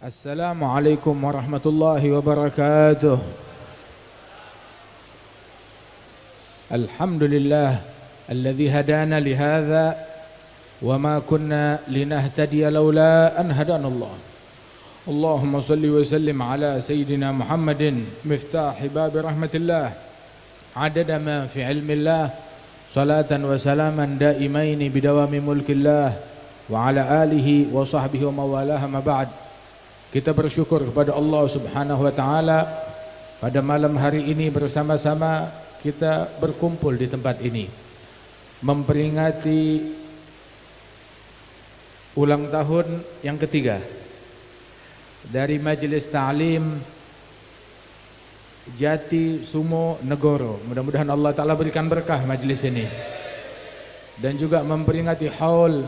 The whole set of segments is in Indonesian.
Assalamualaikum warahmatullahi wabarakatuh. Alhamdulillah alladzi hadana lihadza wa ma kunna linahtadiya laula an hadanallah. Allahumma salli wa sallim ala sayyidina Muhammadin miftahi bab rahmatillah adada ma fi ilmillah salatan wa salaman daimaini bidawami mulkillah wa ala alihi wa sahbihi wa mawalah ma ba'd. Kita bersyukur kepada Allah Subhanahu wa taala pada malam hari ini bersama-sama kita berkumpul di tempat ini memperingati ulang tahun yang ketiga dari Majelis Ta'lim Jati Sumo Negoro. Mudah-mudahan Allah Ta'ala berikan berkah majelis ini, dan juga memperingati haul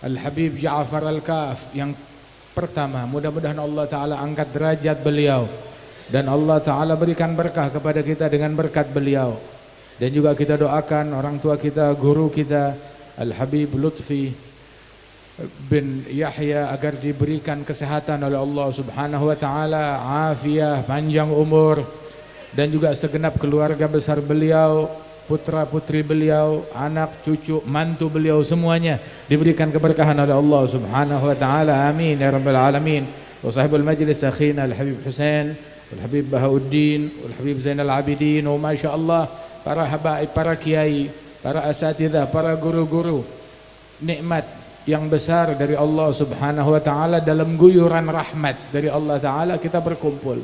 Al-Habib Ja'far Al-Kaf yang pertama. Mudah-mudahan Allah Ta'ala angkat derajat beliau dan Allah Ta'ala berikan berkah kepada kita dengan berkat beliau. Dan juga kita doakan orang tua kita, guru kita Al-Habib Lutfi bin Yahya agar diberikan kesehatan oleh Allah Subhanahu wa Ta'ala, afiah, panjang umur, dan juga segenap keluarga besar beliau, putra putri beliau, anak cucu mantu beliau, semuanya diberikan keberkahan oleh Allah Subhanahu wa taala. Amin ya rabbal alamin. Wa sahibul majlis akhina Al-Habib Husain, Al-Habib Bahauddin, Al-Habib Zainal Abidin, wa masyaallah para habaib, para kiai, para asatidzah, para guru-guru. Nikmat yang besar dari Allah Subhanahu wa taala, dalam guyuran rahmat dari Allah taala kita berkumpul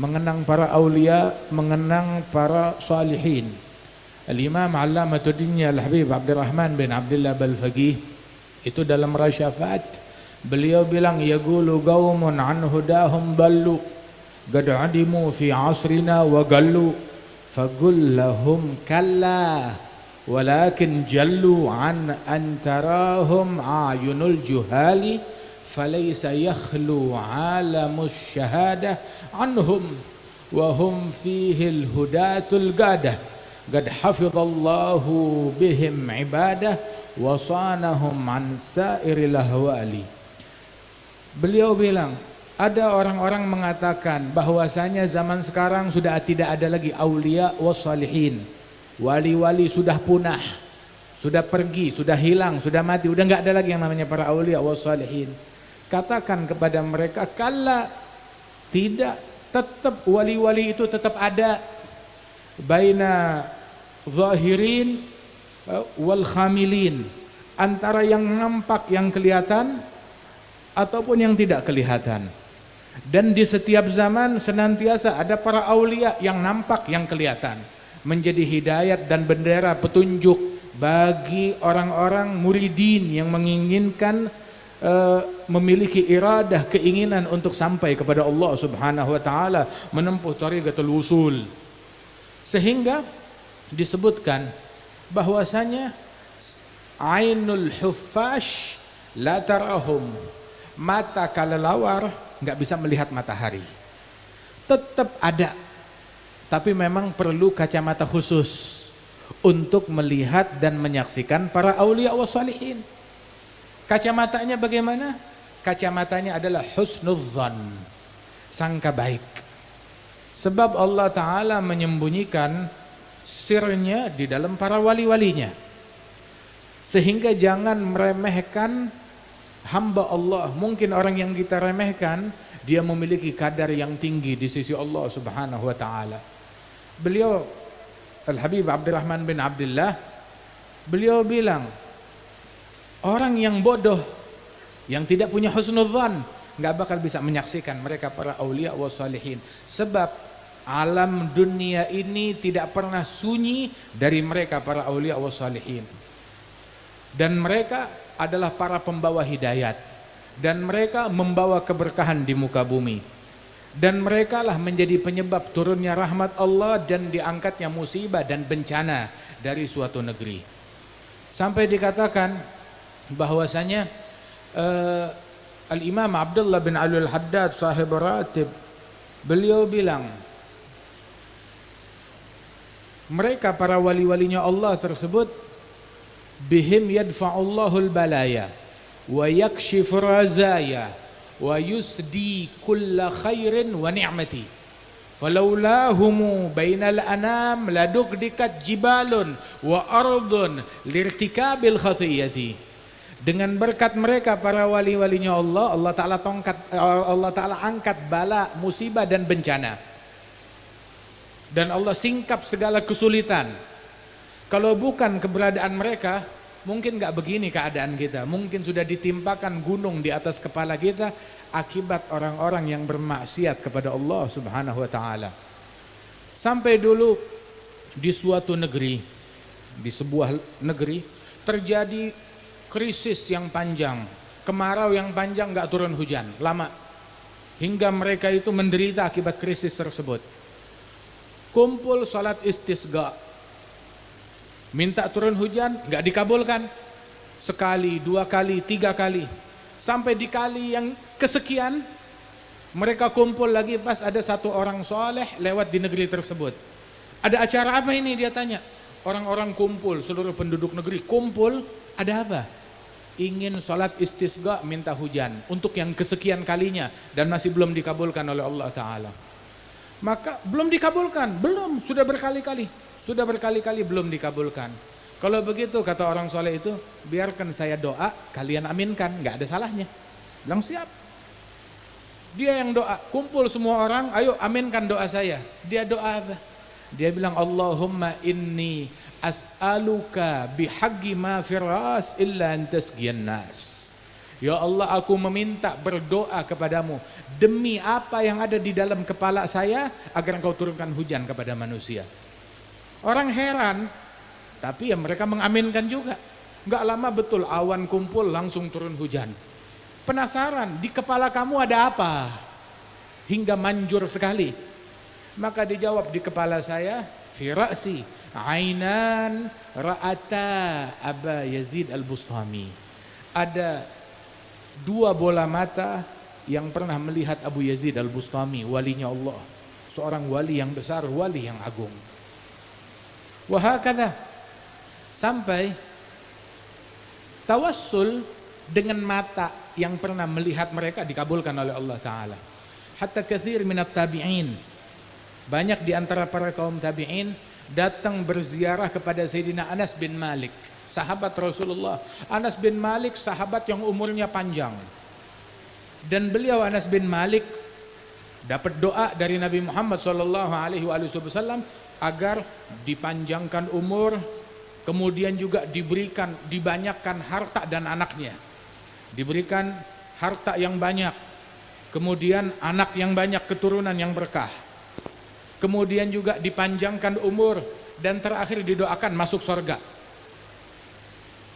mengenang para aulia, mengenang para salihin. Al-Imam Allamatuddin Al-Habib Abdurrahman bin Abdullah Balfaqih itu dalam Rasyafat beliau bilang, yaqulu qaumun an hudahum ballu qad adimu fi asrina wa gallu faqul lahum kalla walakin jallu an antarahum ayunul juhali falaysa yakhlu alamus syahadah anhum wa hum fihi al-hudatul gadah qad hafidhallahu bihim ibadah wa sanahum an sairil ahwali. Beliau bilang, ada orang-orang mengatakan bahwasanya zaman sekarang sudah tidak ada lagi aulia wassalihin. Wali-wali sudah punah, sudah pergi, sudah hilang, sudah mati, sudah enggak ada lagi yang namanya para aulia wassalihin. Katakan kepada mereka, kalla, tidak, tetap wali-wali itu tetap ada. Baina zahirin wal khamilin, antara yang nampak, yang kelihatan ataupun yang tidak kelihatan. Dan di setiap zaman senantiasa ada para aulia yang nampak, yang kelihatan, menjadi hidayat dan bendera petunjuk bagi orang-orang muridin yang menginginkan memiliki iradah, keinginan untuk sampai kepada Allah Subhanahu wa taala, menempuh thariqatul wusul. Sehingga disebutkan bahwasanya ainul huffash la tarahum, mata kelelawar nggak bisa melihat matahari. Tetap ada, tapi memang perlu kacamata khusus untuk melihat dan menyaksikan para aulia wa salihin. Kacamatanya bagaimana? Kacamatanya adalah husnudzan, sangka baik. Sebab Allah Ta'ala menyembunyikan sirnya di dalam para wali-walinya. Sehingga jangan meremehkan hamba Allah. Mungkin orang yang kita remehkan, dia memiliki kadar yang tinggi di sisi Allah Subhanahu wa Ta'ala. Beliau Al-Habib Abdurrahman bin Abdullah, beliau bilang, orang yang bodoh, yang tidak punya husnudzan, nggak bakal bisa menyaksikan mereka para aulia wa salihin. Sebab alam dunia ini tidak pernah sunyi dari mereka para aulia wa salihin. Dan mereka adalah para pembawa hidayat, dan mereka membawa keberkahan di muka bumi, dan mereka lah menjadi penyebab turunnya rahmat Allah dan diangkatnya musibah dan bencana dari suatu negeri. Sampai dikatakan bahwasanya Al-Imam Abdullah bin Alul Haddad sahib ratib, beliau bilang, mereka para wali-walinya Allah tersebut, bihim yadfa'ullahul balaya wa yakshifur razaya wa yusdi kulla khairin wa ni'mati falaulahumu bainal anam ladugdikat jibalun wa ardun lirtikabil khatiyati. Dengan berkat mereka para wali-walinya Allah, Allah Ta'ala angkat bala, musibah dan bencana. Dan Allah singkap segala kesulitan. Kalau bukan keberadaan mereka, mungkin gak begini keadaan kita. Mungkin sudah ditimpakan gunung di atas kepala kita akibat orang-orang yang bermaksiat kepada Allah Subhanahu wa Ta'ala. Sampai dulu di suatu negeri, di sebuah negeri terjadi krisis yang panjang, kemarau yang panjang, gak turun hujan, lama. Hingga mereka itu menderita akibat krisis tersebut. Kumpul salat istisqa, minta turun hujan, gak dikabulkan. Sekali, dua kali, tiga kali. Sampai di kali yang kesekian, mereka kumpul lagi pas ada satu orang soleh lewat di negeri tersebut. Ada acara apa ini, dia tanya. Orang-orang kumpul, seluruh penduduk negeri kumpul, ada apa? Ingin sholat istisqa, minta hujan untuk yang kesekian kalinya dan masih belum dikabulkan oleh Allah Ta'ala. Maka belum dikabulkan, belum, sudah berkali-kali belum dikabulkan. Kalau begitu kata orang soleh itu, biarkan saya doa, kalian aminkan, nggak ada salahnya. Bilang siap. Dia yang doa, kumpul semua orang, ayo aminkan doa saya. Dia doa apa? Dia bilang, Allahumma inni as'aluka bihaqqi ma firas illa antasqiyan nas. Ya Allah, aku meminta berdoa kepadamu demi apa yang ada di dalam kepala saya agar engkau turunkan hujan kepada manusia. Orang heran, tapi ya mereka mengaminkan juga. Enggak lama betul awan kumpul langsung turun hujan. Penasaran, di kepala kamu ada apa? Hingga manjur sekali. Maka dijawab, di kepala saya firasi ainan ra'ata Aba Yazid al-Bustami. Ada dua bola mata yang pernah melihat Abu Yazid al-Bustami, walinya Allah, seorang wali yang besar, wali yang agung. Wahakadha, sampai tawassul dengan mata yang pernah melihat mereka dikabulkan oleh Allah Ta'ala. Hatta kathir minat tabi'in, banyak di antara para kaum tabi'in datang berziarah kepada Sayyidina Anas bin Malik, sahabat Rasulullah. Anas bin Malik sahabat yang umurnya panjang. Dan beliau Anas bin Malik dapat doa dari Nabi Muhammad SAW agar dipanjangkan umur, kemudian juga dibanyakan harta dan anaknya. Diberikan harta yang banyak, kemudian anak yang banyak, keturunan yang berkah. Kemudian juga dipanjangkan umur dan terakhir didoakan masuk surga.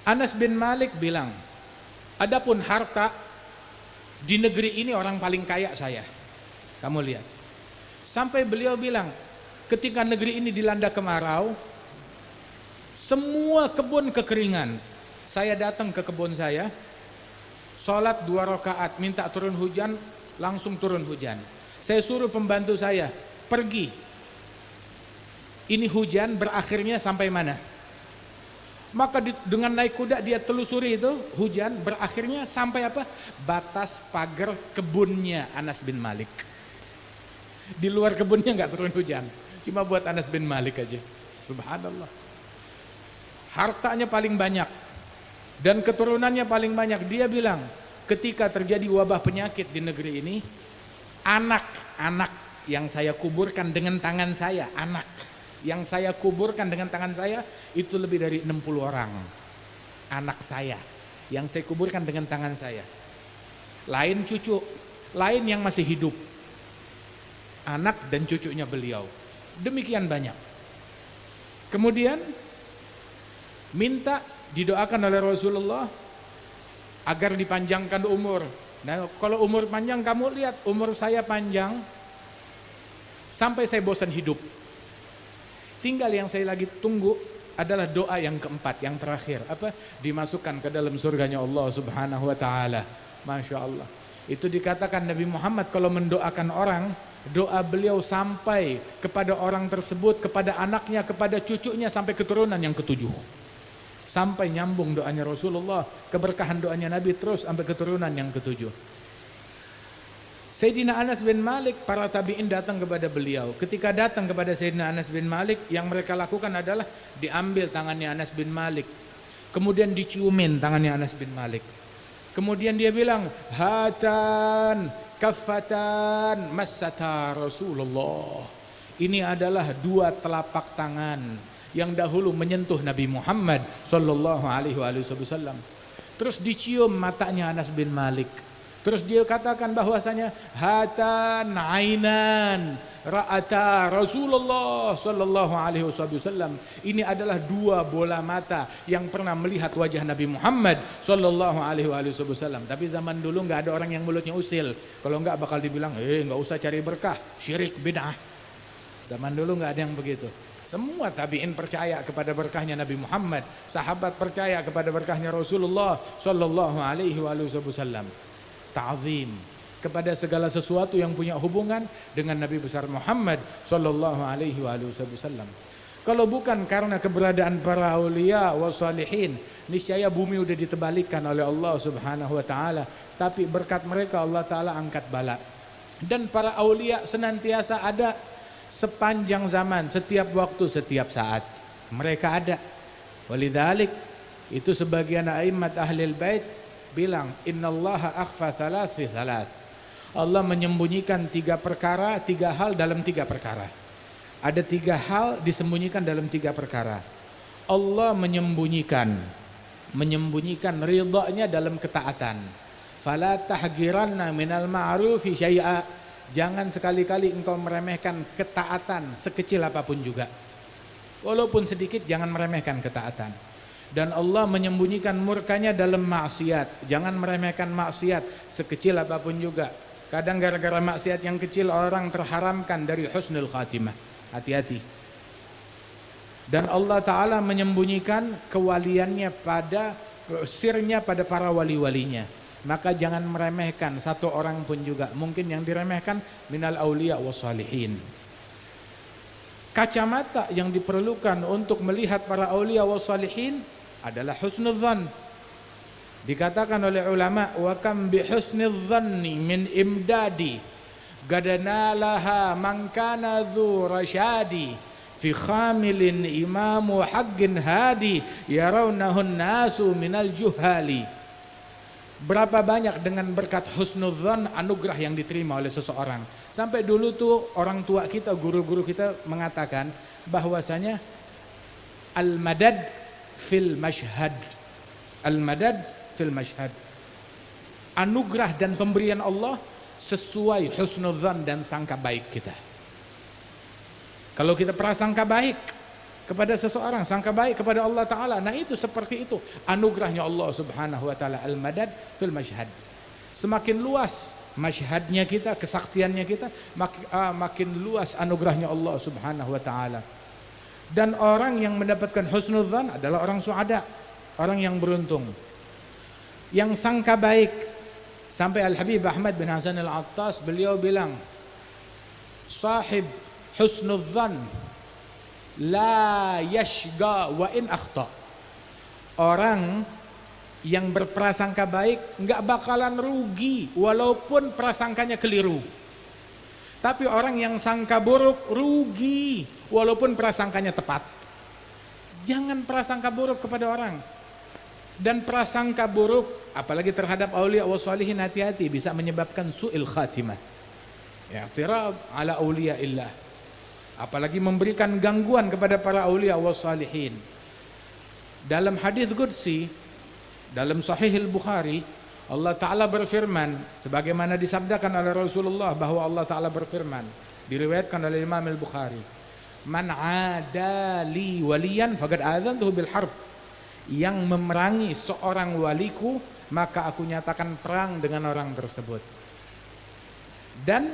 Anas bin Malik bilang, adapun harta, di negeri ini orang paling kaya saya. Kamu lihat. Sampai beliau bilang, ketika negeri ini dilanda kemarau, semua kebun kekeringan. Saya datang ke kebun saya, sholat 2 rakaat, minta turun hujan, langsung turun hujan. Saya suruh pembantu saya, pergi. Ini hujan berakhirnya sampai mana? Maka dengan naik kuda dia telusuri itu, hujan berakhirnya sampai apa? Batas pagar kebunnya Anas bin Malik. Di luar kebunnya nggak turun hujan, cuma buat Anas bin Malik aja. Subhanallah. Hartanya paling banyak dan keturunannya paling banyak. Dia bilang, ketika terjadi wabah penyakit di negeri ini, anak-anak yang saya kuburkan dengan tangan saya, anak yang saya kuburkan dengan tangan saya itu lebih dari 60 orang. Anak saya yang saya kuburkan dengan tangan saya. Lain cucu, lain yang masih hidup. Anak dan cucunya beliau. Demikian banyak. Kemudian minta didoakan oleh Rasulullah agar dipanjangkan umur. Nah, kalau umur panjang, kamu lihat umur saya panjang sampai saya bosan hidup. Tinggal yang saya lagi tunggu adalah doa yang keempat, yang terakhir. Apa? Dimasukkan ke dalam surganya Allah Subhanahu wa Ta'ala. Masya Allah. Itu dikatakan Nabi Muhammad kalau mendoakan orang, doa beliau sampai kepada orang tersebut, kepada anaknya, kepada cucunya, sampai keturunan yang ke-7. Sampai nyambung doanya Rasulullah, keberkahan doanya Nabi terus sampai keturunan yang ke-7. Sayyidina Anas bin Malik, para tabi'in datang kepada beliau. Ketika datang kepada Sayyidina Anas bin Malik, yang mereka lakukan adalah diambil tangannya Anas bin Malik, kemudian diciumin tangannya Anas bin Malik. Kemudian dia bilang, hatan kaffatan massata Rasulullah. Ini adalah dua telapak tangan yang dahulu menyentuh Nabi Muhammad sallallahu alaihi wasallam. Terus dicium matanya Anas bin Malik. Terus dia katakan bahwasanya hatan ainan ra'ata Rasulullah sallallahu alaihi wasallam. Ini adalah dua bola mata yang pernah melihat wajah Nabi Muhammad sallallahu alaihi wasallam. Tapi zaman dulu enggak ada orang yang mulutnya usil. Kalau enggak bakal dibilang, enggak usah cari berkah, syirik bid'ah. Zaman dulu enggak ada yang begitu. Semua tabi'in percaya kepada berkahnya Nabi Muhammad, sahabat percaya kepada berkahnya Rasulullah sallallahu alaihi wasallam. Ta'zim kepada segala sesuatu yang punya hubungan dengan Nabi besar Muhammad sallallahu alaihi wasallam. Kalau bukan karena keberadaan para aulia wa salihin, niscaya bumi udah ditebalikkan oleh Allah Subhanahu wa taala, tapi berkat mereka Allah taala angkat bala. Dan para aulia senantiasa ada sepanjang zaman, setiap waktu, setiap saat. Mereka ada. Walidzalik itu sebagian a'immat ahlil bait bilang, innallaha akhfa thalath fi thalath. Allah menyembunyikan tiga perkara, tiga hal dalam tiga perkara. Ada tiga hal disembunyikan dalam tiga perkara. Allah menyembunyikan ridhanya dalam ketaatan. Fala tahgiranna minal ma'rufi syai'a. Jangan sekali-kali engkau meremehkan ketaatan sekecil apapun juga. Walaupun sedikit, jangan meremehkan ketaatan. Dan Allah menyembunyikan murkanya dalam maksiat. Jangan meremehkan maksiat sekecil apapun juga. Kadang gara-gara maksiat yang kecil orang terharamkan dari husnul khatimah. Hati-hati. Dan Allah Ta'ala menyembunyikan kewaliannya pada sirnya pada para wali-walinya. Maka jangan meremehkan satu orang pun juga. Mungkin yang diremehkan minal aulia wassalihin. Kacamata yang diperlukan untuk melihat para aulia wassalihin adalah husnudzan. Dikatakan oleh ulama, wa kam bi husnidzanni min imdadi gadanalaha man kana dzu rasyadi fi khamilin imamu haqqin hadi yarawnahu nasu minal juhali. Berapa banyak dengan berkat husnudzan anugerah yang diterima oleh seseorang. Sampai dulu tuh orang tua kita, guru-guru kita mengatakan bahwasanya al-madad fil mashhad. Al-madad fil mashhad. Anugerah dan pemberian Allah sesuai husnudzan dan sangka baik kita. Kalau kita prasangka baik kepada seseorang, sangka baik kepada Allah Ta'ala, nah itu seperti itu anugerahnya Allah Subhanahu wa Ta'ala. Al-madad fil mashhad. Semakin luas mashhadnya kita, kesaksiannya kita, makin luas anugerahnya Allah Subhanahu wa Ta'ala. Dan orang yang mendapatkan husnudzan adalah orang suada, orang yang beruntung, yang sangka baik. Sampai Al-Habib Ahmad bin Hasan Al-Attas beliau bilang, sahib husnudzan la yashga wa in akhta. Orang yang berprasangka baik enggak bakalan rugi walaupun prasangkanya keliru. Tapi orang yang sangka buruk rugi walaupun prasangkanya tepat. Jangan prasangka buruk kepada orang. Dan prasangka buruk apalagi terhadap aulia wa shalihin, hati-hati, bisa menyebabkan su'il khatimah. I'tirad ala aulia illah. Apalagi memberikan gangguan kepada para aulia wa shalihin. Dalam hadis qudsi dalam Sahih Al-Bukhari, Allah Ta'ala berfirman, sebagaimana disabdakan oleh Rasulullah bahwa Allah Ta'ala berfirman, diriwayatkan oleh Imam Al-Bukhari, man adali waliyan faqad adzantuhu bil harb. Yang memerangi seorang waliku, maka aku nyatakan perang dengan orang tersebut. Dan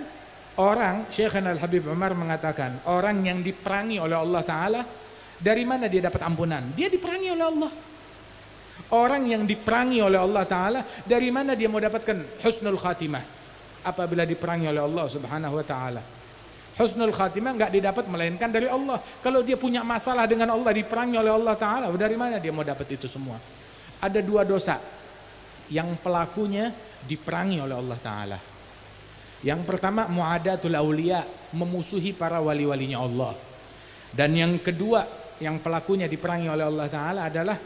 orang, Syekhana Al-Habib Umar mengatakan, orang yang diperangi oleh Allah Ta'ala, dari mana dia dapat ampunan? Dia diperangi oleh Allah. Orang yang diperangi oleh Allah Ta'ala, dari mana dia mau dapatkan husnul khatimah? Apabila diperangi oleh Allah Subhanahu wa Ta'ala. Husnul khatimah enggak didapat melainkan dari Allah. Kalau dia punya masalah dengan Allah, diperangi oleh Allah Ta'ala, dari mana dia mau dapat itu semua? Ada dua dosa yang pelakunya diperangi oleh Allah Ta'ala. Yang pertama muadatul auliya, memusuhi para wali-walinya Allah. Dan yang kedua yang pelakunya diperangi oleh Allah Ta'ala adalah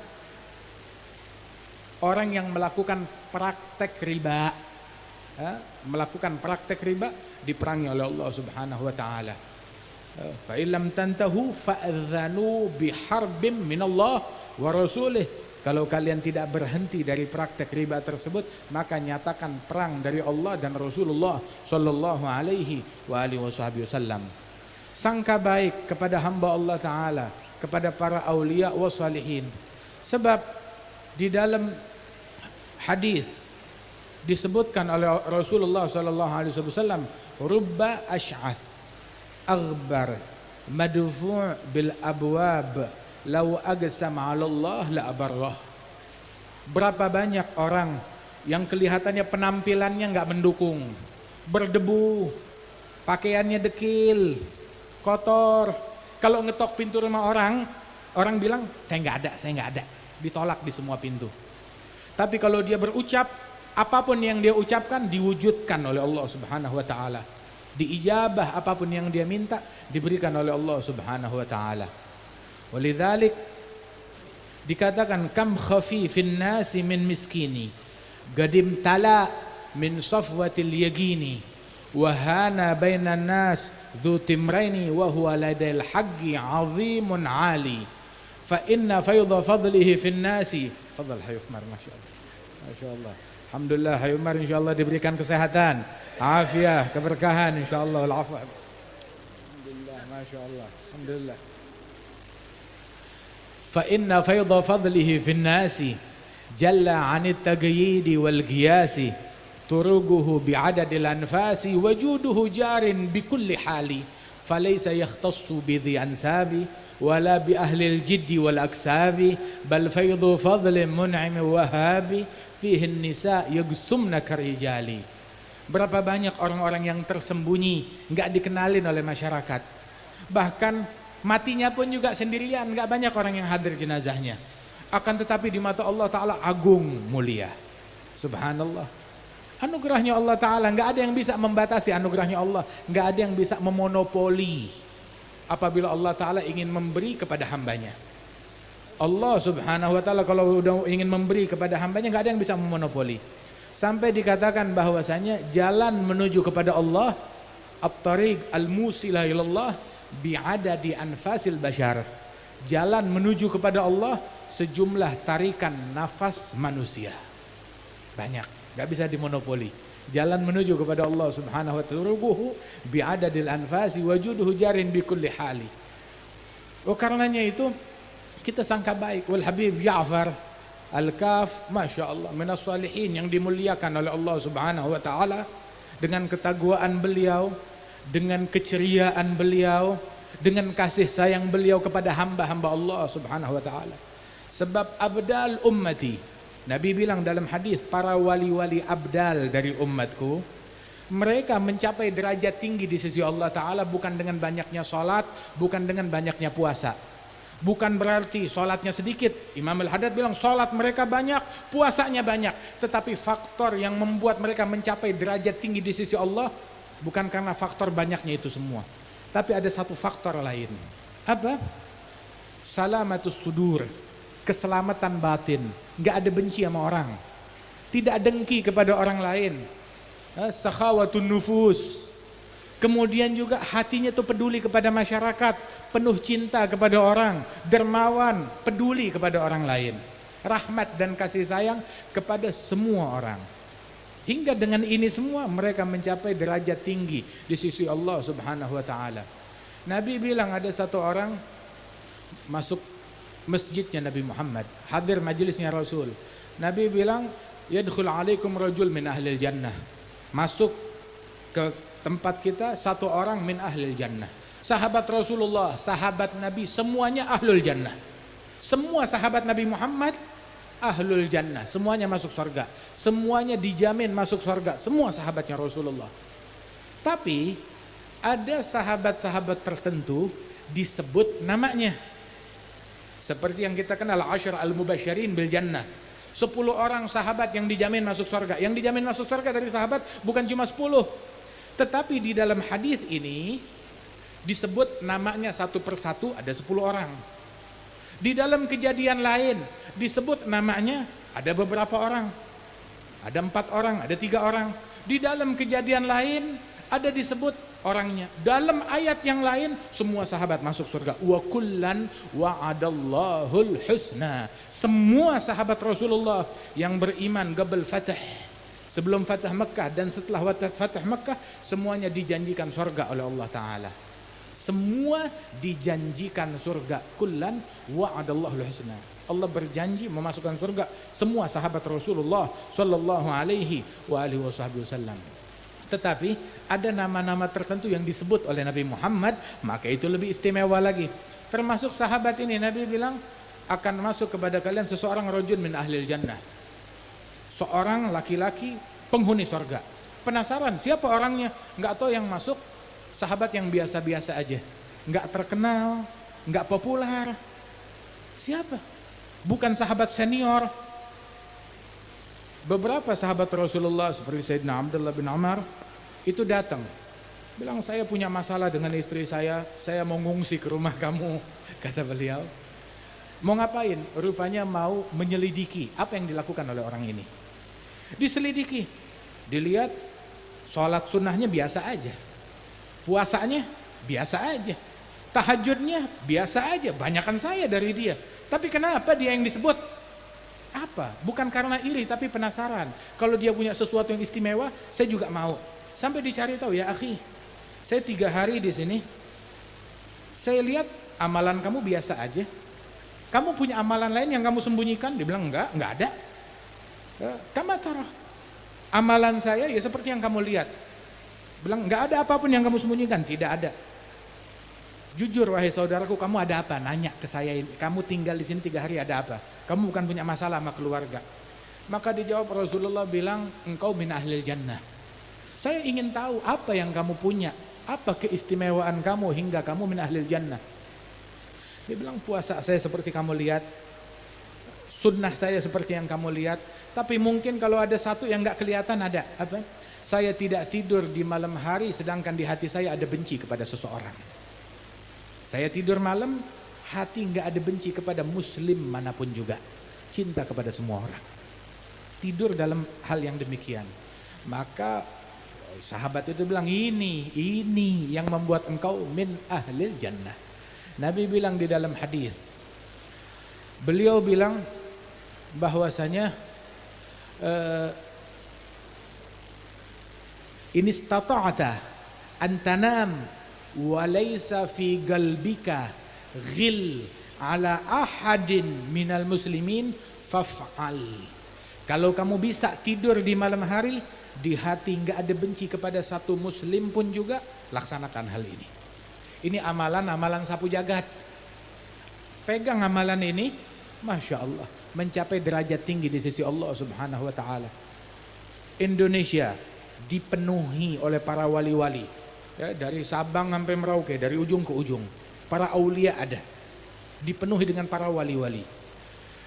orang yang melakukan praktek riba. Melakukan praktek riba diperangi oleh Allah Subhanahu wa Ta'ala. Fa illam tantahu fa'adhanu biharbim minallah wa rasulih. Kalau kalian tidak berhenti dari praktek riba tersebut, maka nyatakan perang dari Allah dan Rasulullah sallallahu alaihi wa alihi wasallam. Sangka baik kepada hamba Allah Ta'ala, kepada para aulia wa salihin. Sebab di dalam hadis disebutkan oleh Rasulullah sallallahu alaihi wasallam, rubba ash'ath aghbar madfu' bil abwab law aqsama 'ala Allah la abarrah. Berapa banyak orang yang kelihatannya penampilannya enggak mendukung, berdebu, pakaiannya dekil, kotor. Kalau ngetok pintu rumah orang, orang bilang saya enggak ada. Ditolak di semua pintu. Tapi kalau dia berucap, apapun yang dia ucapkan diwujudkan oleh Allah Subhanahu wa Ta'ala. Diijabah apapun yang dia minta diberikan oleh Allah Subhanahu wa Ta'ala. Walidzalik dikatakan kam khafifin nasi min miskini gadim tala min safwatil yagini wahana bainan nas dhu timraini wa huwa ladail haqqi azimun ali fa inna fayda fadlihi fin nasi. Fadal Hayy Umar, masyaallah. Masyaallah. Alhamdulillah Hayy Umar insyaallah diberikan kesehatan, afiah, keberkahan insyaallah wal afwa. Alhamdulillah, masyaallah. Alhamdulillah. Fa inna fayda fadlihi fin nasi jalla 'anit taqyid wal qiyas turuguhu bi'adadil anfasi wajuduhu jarin bikulli hali falaysa yakhtassu bi dhi ansabi wala bi ahli al-jiddi wal aksabi bal faydu fadlin mun'im wahabi fihi an-nisa yagsumna karijali. Berapa banyak orang-orang yang tersembunyi, enggak dikenalin oleh masyarakat. Bahkan matinya pun juga sendirian, enggak banyak orang yang hadir jenazahnya. Akan tetapi di mata Allah Ta'ala agung mulia. Subhanallah. Anugerahnya Allah Ta'ala, enggak ada yang bisa membatasi anugerahnya Allah. Enggak ada yang bisa memonopoli apabila Allah Ta'ala ingin memberi kepada hambanya. Allah Subhanahu wa Ta'ala kalau udah ingin memberi kepada hambanya, enggak ada yang bisa memonopoli. Sampai dikatakan bahwasanya jalan menuju kepada Allah, at-tariq al-musilah ilallah bi'adadi anfasil bashar. Jalan menuju kepada Allah sejumlah tarikan nafas manusia. Banyak, enggak bisa dimonopoli. Jalan menuju kepada Allah Subhanahu wa Ta'ala rubuhu bi'adadil anfasi wajuduhu jarin bikulli hali. Karenanya itu kita sangka baik. Wal Habib Ja'far Al-Kaf, Masya Allah, minas salihin yang dimuliakan oleh Allah Subhanahu wa Ta'ala dengan ketakwaan beliau, dengan keceriaan beliau, dengan kasih sayang beliau kepada hamba-hamba Allah Subhanahu wa Ta'ala. Sebab abdal ummati, Nabi bilang dalam hadis, para wali-wali abdal dari umatku, mereka mencapai derajat tinggi di sisi Allah Ta'ala bukan dengan banyaknya salat, bukan dengan banyaknya puasa. Bukan berarti sholatnya sedikit. Imam Al-Haddad bilang sholat mereka banyak, puasanya banyak. Tetapi faktor yang membuat mereka mencapai derajat tinggi di sisi Allah bukan karena faktor banyaknya itu semua. Tapi ada satu faktor lain. Apa? Salamatus sudur, keselamatan batin. Gak ada benci sama orang, tidak dengki kepada orang lain. Sakhawatun nufus. Kemudian juga hatinya itu peduli kepada masyarakat, penuh cinta kepada orang, dermawan, peduli kepada orang lain, rahmat dan kasih sayang kepada semua orang. Hingga dengan ini semua mereka mencapai derajat tinggi di sisi Allah Subhanahu wa Ta'ala. Nabi bilang ada satu orang masuk masjidnya Nabi Muhammad, hadir majelisnya Rasul. Nabi bilang, yadkhul alaikum rajul min ahlil jannah. Masuk ke tempat kita satu orang min ahlil jannah. Sahabat Rasulullah, sahabat Nabi semuanya ahlul jannah. Semua sahabat Nabi Muhammad ahlul jannah, semuanya masuk surga. Semuanya dijamin masuk surga, semua sahabatnya Rasulullah. Tapi ada sahabat-sahabat tertentu disebut namanya. Seperti yang kita kenal Asyar al-Mubasysyirin bil jannah. 10 orang sahabat yang dijamin masuk surga. Yang dijamin masuk surga dari sahabat bukan cuma 10. Tetapi di dalam hadis ini disebut namanya satu persatu ada 10 orang. Di dalam kejadian lain disebut namanya ada beberapa orang. Ada 4 orang, ada 3 orang. Di dalam kejadian lain ada disebut orangnya. Dalam ayat yang lain semua sahabat masuk surga. Wa kullan wa'adallahul husna. Semua sahabat Rasulullah yang beriman qabl fatah, sebelum fatah Mekah dan setelah fatah Mekah, semuanya dijanjikan surga oleh Allah Ta'ala. Semua dijanjikan surga. Kullan wa'adallahul husna. Allah berjanji memasukkan surga semua sahabat Rasulullah sallallahu alaihi wasallam. Tetapi ada nama-nama tertentu yang disebut oleh Nabi Muhammad, maka itu lebih istimewa lagi. Termasuk sahabat ini, Nabi bilang akan masuk kepada kalian seseorang rajul min ahlil jannah. Seorang laki-laki penghuni surga. Penasaran siapa orangnya? Enggak tahu yang masuk. Sahabat yang biasa-biasa aja, nggak terkenal, nggak populer. Siapa? Bukan sahabat senior. Beberapa sahabat Rasulullah seperti Sayyidina Abdullah bin Umar itu datang, bilang saya punya masalah dengan istri saya mau ngungsi ke rumah kamu, kata beliau. Mau ngapain? Rupanya mau menyelidiki apa yang dilakukan oleh orang ini. Diselidiki, dilihat sholat sunnahnya biasa aja. Puasanya biasa aja, tahajudnya biasa aja, banyakan saya dari dia. Tapi kenapa dia yang disebut? Apa? Bukan karena iri, tapi penasaran. Kalau dia punya sesuatu yang istimewa, saya juga mau. Sampai dicari tahu, ya akhi, saya 3 hari di sini, saya lihat amalan kamu biasa aja. Kamu punya amalan lain yang kamu sembunyikan? Dia bilang enggak ada. Kamu taruh amalan saya ya seperti yang kamu lihat. Bilang enggak ada apapun yang kamu sembunyikan. Tidak ada. Jujur wahai saudaraku, kamu ada apa? Nanya ke saya, kamu tinggal di sini 3 hari ada apa? Kamu bukan punya masalah sama keluarga. Maka dijawab Rasulullah bilang, engkau min ahlil jannah. Saya ingin tahu apa yang kamu punya, apa keistimewaan kamu hingga kamu min ahlil jannah. Dia bilang puasa saya seperti kamu lihat, sunnah saya seperti yang kamu lihat, tapi mungkin kalau ada satu yang enggak kelihatan ada. Apa? Saya tidak tidur di malam hari sedangkan di hati saya ada benci kepada seseorang. Saya tidur malam, hati enggak ada benci kepada muslim manapun juga. Cinta kepada semua orang. Tidur dalam hal yang demikian. Maka sahabat itu bilang, ini yang membuat engkau min ahlil jannah. Nabi bilang di dalam hadis, beliau bilang bahwasanya in istata'ta an tanam wa laysa fi qalbika ghil ala ahadin minal muslimin faf'al. Kalau kamu bisa tidur di malam hari, di hati enggak ada benci kepada satu muslim pun juga, laksanakan hal ini. Ini amalan-amalan sapu jagat. Pegang amalan ini, Masya Allah, mencapai derajat tinggi di sisi Allah Subhanahu wa ta'ala. Indonesia dipenuhi oleh para wali-wali, ya, dari Sabang sampai Merauke, dari ujung ke ujung. Para aulia ada, dipenuhi dengan para wali-wali.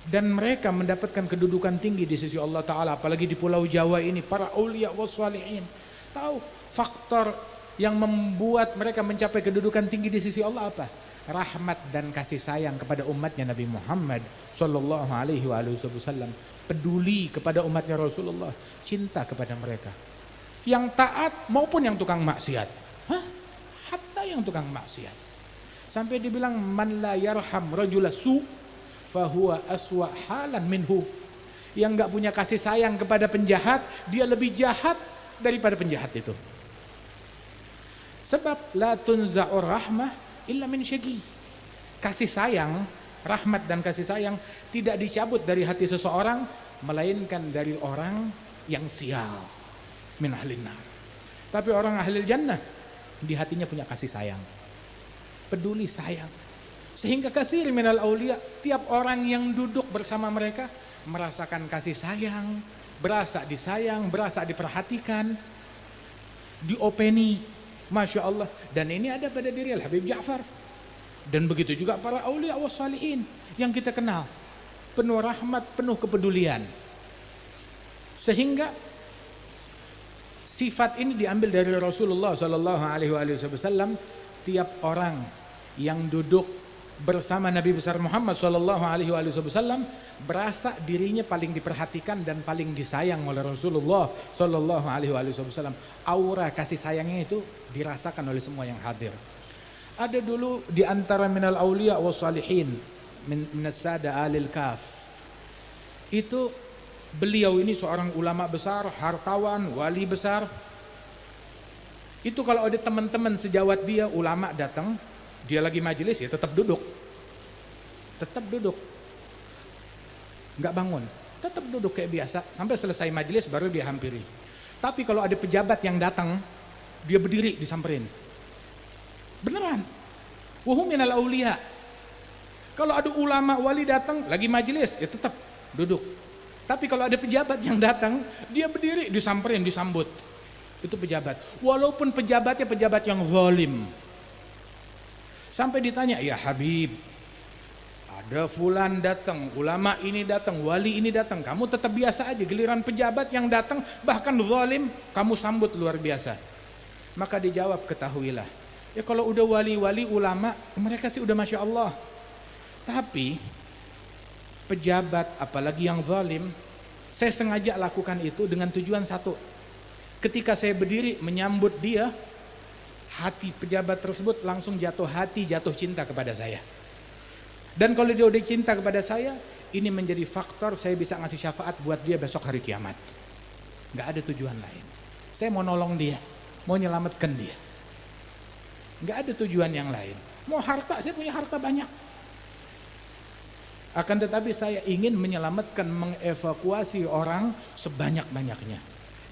Dan mereka mendapatkan kedudukan tinggi di sisi Allah Ta'ala. Apalagi di Pulau Jawa ini, para aulia wassalihin. Tahu faktor yang membuat mereka mencapai kedudukan tinggi di sisi Allah apa? Rahmat dan kasih sayang kepada umatnya Nabi Muhammad Sallallahu alaihi wasallam. Peduli kepada umatnya Rasulullah, cinta kepada mereka, yang taat maupun yang tukang maksiat. Hatta yang tukang maksiat. Sampai dibilang man la yarham rajula su fahuwa aswa halan minhu. Yang enggak punya kasih sayang kepada penjahat, dia lebih jahat daripada penjahat itu. Sebab la tunza'ur rahmah illa min syaqi. Kasih sayang, rahmat dan kasih sayang tidak dicabut dari hati seseorang melainkan dari orang yang sial, min ahlin nar. Tapi orang ahlil jannah di hatinya punya kasih sayang, peduli sayang. Sehingga katsir minal aulia, tiap orang yang duduk bersama mereka merasakan kasih sayang, berasa disayang, berasa diperhatikan, diopeni. Masya Allah. Dan ini ada pada diri Al-Habib Ja'far. Dan begitu juga para aulia wassalihin yang kita kenal, penuh rahmat, penuh kepedulian. Sehingga Sifat ini diambil dari Rasulullah sallallahu alaihi wasallam. Tiap orang yang duduk bersama Nabi besar Muhammad sallallahu alaihi wasallam berasa dirinya paling diperhatikan dan paling disayang oleh Rasulullah sallallahu alaihi wasallam. Aura kasih sayangnya itu dirasakan oleh semua yang hadir. Ada dulu di antara minal auliya was salihin min as-sada alil kaf. Itu beliau ini seorang ulama besar, hartawan, wali besar. Itu kalau ada teman-teman sejawat dia ulama datang, dia lagi majelis ya tetap duduk. Tetap duduk. Enggak bangun, tetap duduk kayak biasa sampai selesai majelis baru dia hampiri. Tapi kalau ada pejabat yang datang, dia berdiri disamperin. Beneran. Wahum minal auliya. Kalau ada ulama wali datang lagi majelis ya tetap duduk. Tapi kalau ada pejabat yang datang, dia berdiri disamperin, disambut. Itu pejabat. Walaupun pejabatnya pejabat yang zalim. Sampai ditanya, "Ya Habib, ada fulan datang, ulama ini datang, wali ini datang, kamu tetap biasa aja. Giliran pejabat yang datang bahkan zalim, kamu sambut luar biasa." Maka dijawab, "Ketahuilah, ya kalau udah wali-wali ulama, mereka sih udah Masya Allah. Tapi pejabat apalagi yang zalim, saya sengaja lakukan itu dengan tujuan satu. Ketika saya berdiri menyambut dia, hati pejabat tersebut langsung jatuh hati, jatuh cinta kepada saya. Dan kalau dia udah cinta kepada saya, ini menjadi faktor saya bisa ngasih syafaat buat dia besok hari kiamat. Gak ada tujuan lain. Saya mau nolong dia, mau nyelamatkan dia. Gak ada tujuan yang lain. Mau harta, saya punya harta banyak. Akan tetapi saya ingin menyelamatkan, mengevakuasi orang sebanyak-banyaknya.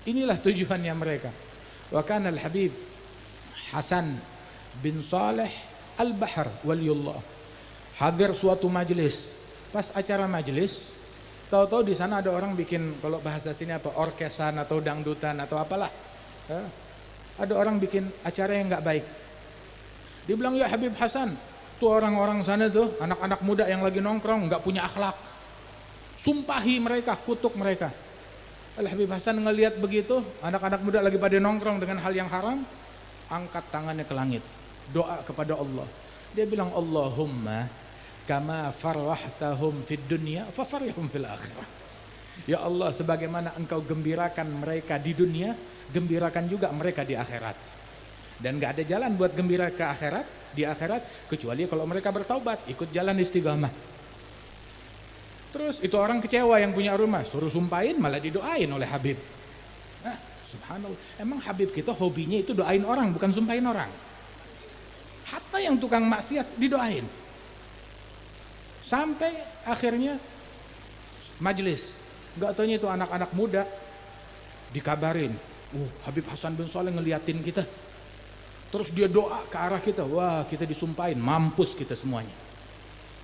Inilah tujuannya mereka. Wa kana al-Habib Hasan bin Saleh Al-Bahr waliyullah hadir suatu majelis. Pas acara majelis, tahu-tahu di sana ada orang bikin, kalau bahasa sini apa, orkesan atau dangdutan atau apalah. Ada orang bikin acara yang enggak baik. Dia bilang, "Ya Habib Hasan, tuh orang-orang sana tuh, anak-anak muda yang lagi nongkrong enggak punya akhlak. Sumpahi mereka, kutuk mereka." Al-Habib Hasan ngelihat begitu, anak-anak muda lagi pada nongkrong dengan hal yang haram, angkat tangannya ke langit, doa kepada Allah. Dia bilang, "Allahumma kama farwahtahum fid dunya fafarihum fil akhirah." Ya Allah, sebagaimana engkau gembirakan mereka di dunia, gembirakan juga mereka di akhirat. Dan gak ada jalan buat gembira ke akhirat, di akhirat, kecuali kalau mereka bertaubat, ikut jalan istiqamah. Terus itu orang kecewa yang punya rumah, suruh sumpahin malah didoain oleh Habib. Nah, subhanallah, emang Habib kita hobinya itu doain orang, bukan sumpahin orang. Hatta yang tukang maksiat didoain. Sampai akhirnya majelis, gak taunya itu anak-anak muda dikabarin, Habib Hasan bin Saleh ngeliatin kita. Terus dia doa ke arah kita, wah kita disumpahin, mampus kita semuanya.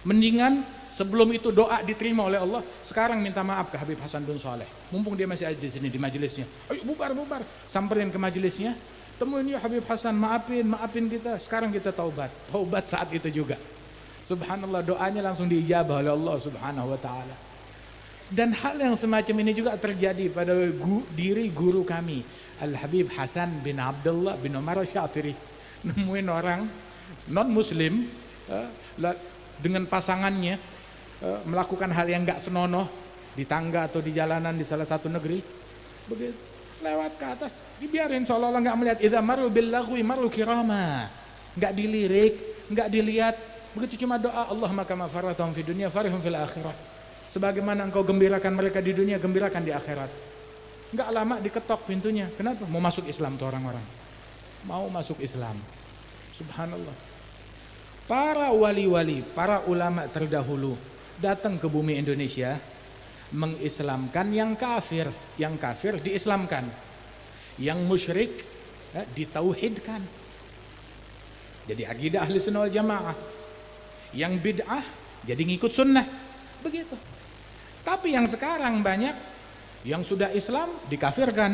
Mendingan sebelum itu doa diterima oleh Allah, sekarang minta maaf ke Habib Hasan bin Saleh. Mumpung dia masih ada di sini di majelisnya. Ayo bubar. Samperin ke majelisnya. Temuin ya Habib Hasan, maafin kita. Sekarang kita taubat. Taubat saat itu juga. Subhanallah, doanya langsung diijabah oleh Allah Subhanahu wa taala. Dan hal yang semacam ini juga terjadi pada diri guru kami, Al-Habib Hasan bin Abdullah bin Umar Syatiri. Nemuin orang non muslim dengan pasangannya melakukan hal yang gak senonoh di tangga atau di jalanan di salah satu negeri, begitu lewat ke atas dibiarin seolah-olah gak melihat. Idza maru bil lagwi maru kirama, gak dilirik, gak dilihat, begitu cuma doa, Allahumma kama farahtum fid dunya farihum fil akhirah. Sebagaimana engkau gembirakan mereka di dunia, gembirakan di akhirat. Gak lama diketok pintunya. Kenapa? Mau masuk Islam tuh orang-orang, mau masuk Islam. Subhanallah. Para wali-wali, para ulama terdahulu datang ke bumi Indonesia mengislamkan yang kafir diislamkan, yang musyrik ditauhidkan. Jadi akidah ahli sunnah wal jamaah. Yang bid'ah jadi ngikut sunnah, begitu. Tapi yang sekarang banyak yang sudah Islam dikafirkan,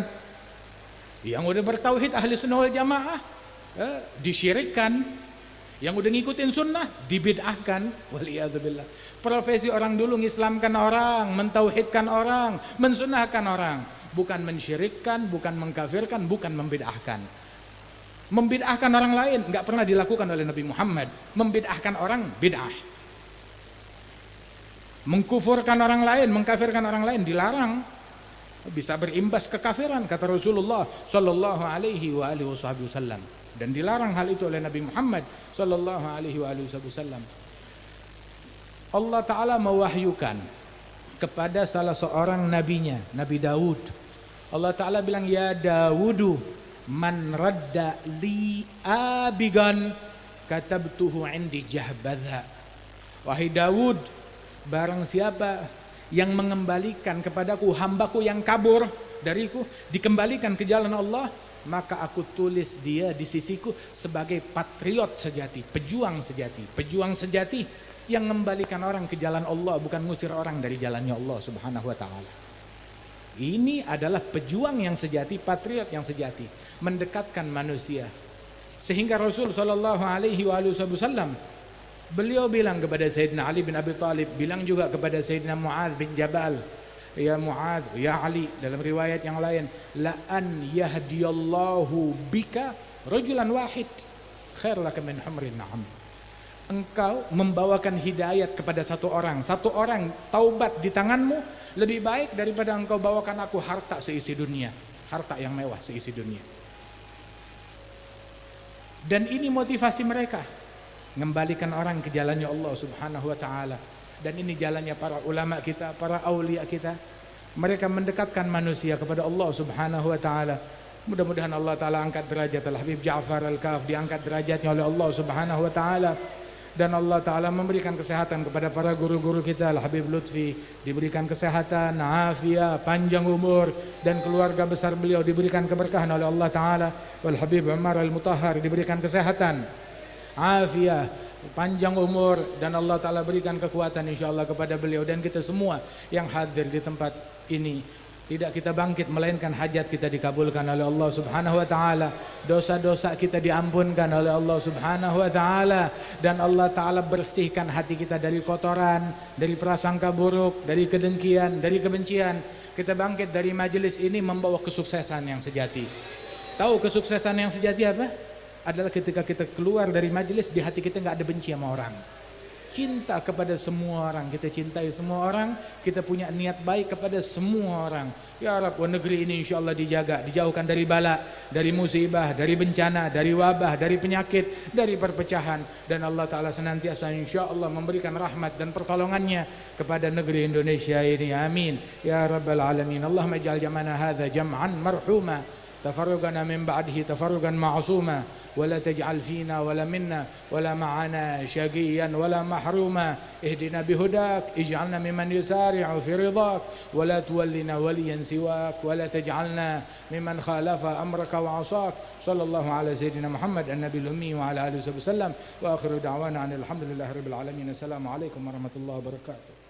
yang udah bertauhid ahli sunnah wal jamaah disyirikkan, yang udah ngikutin sunnah dibid'ahkan. Waliyadzubillah. Profesi orang dulu ngislamkan orang, mentauhidkan orang, mensunnahkan orang. bukan mensyirikkan, bukan mengkafirkan, bukan membid'ahkan. Membid'ahkan orang lain enggak pernah dilakukan oleh Nabi Muhammad. Membid'ahkan orang bid'ah. Mengkufurkan orang lain, mengkafirkan orang lain dilarang. Bisa berimbas kekafiran kata Rasulullah sallallahu alaihi wasallam, dan dilarang hal itu oleh Nabi Muhammad sallallahu alaihi wasallam. Allah taala mewahyukan kepada salah seorang nabinya, Nabi Daud. Allah taala bilang, ya Dawudu man radda li abigan katabtuhu indi jahbadha. Wahai Daud, barang siapa yang mengembalikan kepadaku hambaku yang kabur dariku, dikembalikan ke jalan Allah, maka aku tulis dia di sisiku sebagai patriot sejati, pejuang sejati yang mengembalikan orang ke jalan Allah, bukan ngusir orang dari jalannya Allah Subhanahu wa taala. Ini adalah pejuang yang sejati, patriot yang sejati, mendekatkan manusia. Sehingga Rasul sallallahu alaihi wasallam beliau bilang kepada Sayyidina Ali bin Abi Thalib, bilang juga kepada Sayyidina Mu'adz bin Jabal, ya Mu'adz, ya Ali, dalam riwayat yang lain, la an yahdiyallahu bika rajulan wahid khair laka min humrin na'am. Engkau membawakan hidayat kepada satu orang taubat di tanganmu, lebih baik daripada engkau bawakan aku harta seisi dunia, harta yang mewah seisi dunia. Dan ini motivasi mereka, mengembalikan orang ke jalannya Allah Subhanahu wa taala. Dan ini jalannya para ulama kita, para aulia kita. Mereka mendekatkan manusia kepada Allah Subhanahu wa taala. Mudah-mudahan Allah taala angkat derajat Al-Habib Ja'far Al-Kaf, diangkat derajatnya oleh Allah Subhanahu wa taala. Dan Allah taala memberikan kesehatan kepada para guru-guru kita, Al-Habib Lutfi diberikan kesehatan, afiat, panjang umur, dan keluarga besar beliau diberikan keberkahan oleh Allah taala. Wal Habib Umar Al-Mutahhar diberikan kesehatan, afiat, panjang umur, dan Allah taala berikan kekuatan insyaallah kepada beliau. Dan kita semua yang hadir di tempat ini, tidak kita bangkit melainkan hajat kita dikabulkan oleh Allah Subhanahu wa taala, dosa-dosa kita diampunkan oleh Allah Subhanahu wa taala, dan Allah taala bersihkan hati kita dari kotoran, dari prasangka buruk, dari kedengkian, dari kebencian. Kita bangkit dari majelis ini membawa kesuksesan yang sejati. Tahu kesuksesan yang sejati apa? Adalah ketika kita keluar dari majelis, di hati kita nggak ada benci sama orang, cinta kepada semua orang, kita cintai semua orang, kita punya niat baik kepada semua orang. Ya Rabb, negeri ini insyaallah dijaga, dijauhkan dari bala, dari musibah, dari bencana, dari wabah, dari penyakit, dari perpecahan, dan Allah taala senantiasa insyaallah memberikan rahmat dan pertolongannya kepada negeri Indonesia ini. Amin ya rabbal alamin. Allahumma ij'al jam'ana hadza jam'an marhuma, tafarruqana min ba'dihi tafarruqan ma'suma, ولا تجعل فينا ولا منا ولا معنا شقيا ولا محروما. اهدنا بهداك، اجعلنا ممن يسارع في رضاك، ولا تولنا وليا سواك، ولا تجعلنا ممن خالف أمرك وعصاك. صلى الله على سيدنا محمد النبي الأمي وعلى آله وسلم، وآخر دعوانا عن الحمد لله رب العالمين. السلام عليكم ورحمة الله وبركاته.